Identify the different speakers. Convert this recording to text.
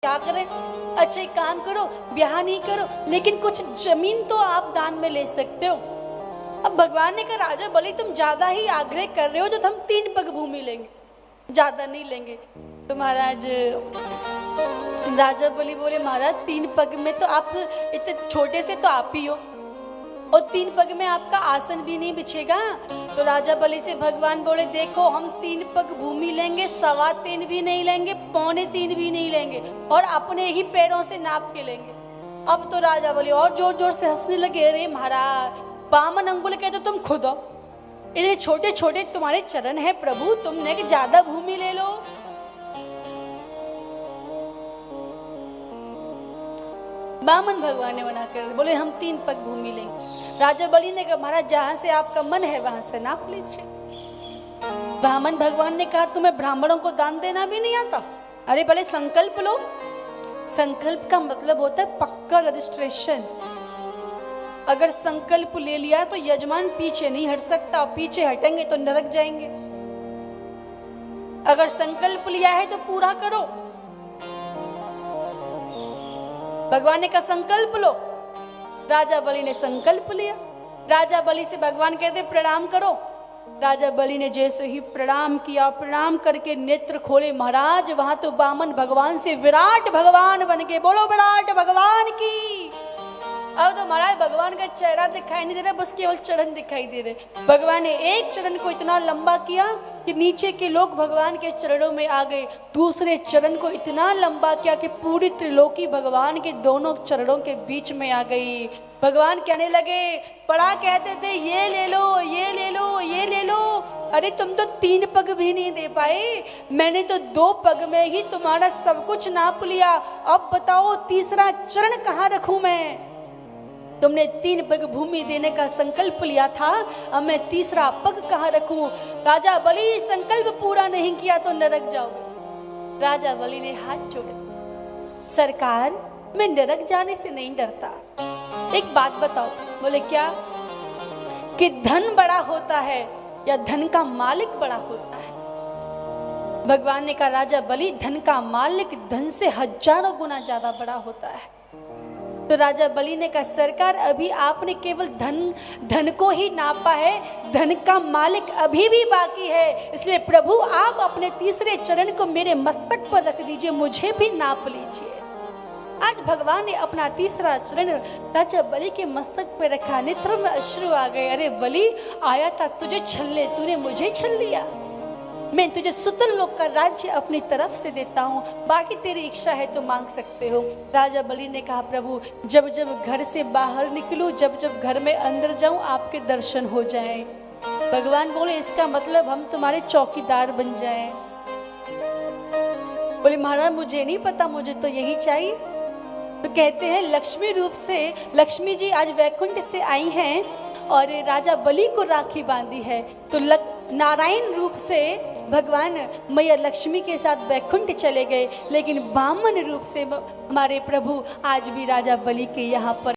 Speaker 1: क्या करें? अच्छा एक काम करो, ब्याह नहीं करो लेकिन कुछ जमीन तो आप दान में ले सकते हो। अब भगवान ने कहा राजा बलि तुम ज्यादा ही आग्रह कर रहे हो, तो हम 3 पग भूमि लेंगे, ज्यादा नहीं लेंगे। तो महाराज राजा बलि बोले महाराज 3 पग में तो आप इतने छोटे से तो आप ही हो, और 3 पग में आपका आसन भी नहीं बिछेगा। तो राजा बलि से भगवान बोले देखो हम 3 पग भूमि लेंगे, 3.25 भी नहीं लेंगे, 3.25 भी नहीं लेंगे, और अपने ही पैरों से नाप के लेंगे। अब तो राजा बलि और जोर जोर से हंसने लगे, अरे महाराज 52 अंगुल के तो तुम खुद हो, इतने छोटे छोटे तुम्हारे चरण है प्रभु, तुमने कि ज्यादा भूमि ले लो। बामन भगवान ने मना कर बोले हम 3 पग भूमि लेंगे। राजा बलि ने कहा महाराज जहां से आपका मन है वहां से नाप लीजिए। बामन भगवान ने कहा तुम्हें ब्राह्मणों को दान देना भी नहीं आता? अरे भले संकल्प लो। संकल्प का मतलब होता है पक्का रजिस्ट्रेशन। अगर संकल्प ले लिया तो यजमान पीछे नहीं हट सकता, पीछे हटेंगे तो नरक जाएंगे। अगर संकल्प लिया है तो पूरा करो। भगवान ने कहा संकल्प लो। राजा बलि ने संकल्प लिया। राजा बलि से भगवान कहते प्रणाम करो। राजा बलि ने जैसे ही प्रणाम किया, प्रणाम करके नेत्र खोले महाराज वहां तो बामन भगवान से विराट भगवान बन गए। बोलो विराट भगवान की। अब तो महाराज भगवान का चेहरा दिखाई नहीं दे रहा, बस केवल चरण दिखाई दे रहे। भगवान ने एक चरण को इतना लंबा किया कि नीचे के लोग भगवान के चरणों में आ गए। दूसरे चरण को इतना लंबा किया कि पूरी त्रिलोकी भगवान के दोनों चरणों के बीच में आ गई। भगवान कहने लगे, बड़ा कहते थे ये ले लो, ये ले लो, ये ले लो, अरे तुम तो 3 पग भी नहीं दे पाए, मैंने तो 2 पग में ही तुम्हारा सब कुछ नाप लिया। अब बताओ तीसरा चरण कहाँ रखूं मैं? तुमने 3 पग भूमि देने का संकल्प लिया था, अब मैं तीसरा पग कहाँ रखूं? राजा बलि संकल्प पूरा नहीं किया तो नरक जाओगे। राजा बलि ने हाथ जोड़े, सरकार मैं नरक जाने से नहीं डरता, एक बात बताओ। बोले क्या? कि धन बड़ा होता है या धन का मालिक बड़ा होता है? भगवान ने कहा राजा बलि धन का मालिक धन से हजारों गुना ज्यादा बड़ा होता है। तो राजा बलि ने कहा सरकार अभी आपने केवल धन को ही नापा है, धन का मालिक अभी भी बाकी है, इसलिए प्रभु आप अपने तीसरे चरण को मेरे मस्तक पर रख दीजिए, मुझे भी नाप लीजिए। आज भगवान ने अपना तीसरा चरण राजा बलि के मस्तक पर रखा। नेत्रों में अश्रु आ गए। अरे बलि आया था तुझे छलने, तूने मुझे छल लिया। मैं तुझे सुतल लोक का राज्य अपनी तरफ से देता हूँ, बाकी तेरी इच्छा है तो मांग सकते हो। राजा बलि ने कहा प्रभु जब जब घर से बाहर निकलूं, जब जब घर में अंदर जाऊं आपके दर्शन हो जाएं। भगवान बोले इसका मतलब हम तुम्हारे चौकीदार बन जाएं। बोले महाराज मुझे नहीं पता, मुझे तो यही चाहिए। तो कहते हैं लक्ष्मी रूप से लक्ष्मी जी आज वैकुंठ से आई हैं और राजा बलि को राखी बांधी है। तो नारायण रूप से भगवान मैया लक्ष्मी के साथ वैकुंठ चले गए, लेकिन वामन रूप से हमारे प्रभु आज भी राजा बलि के यहाँ पर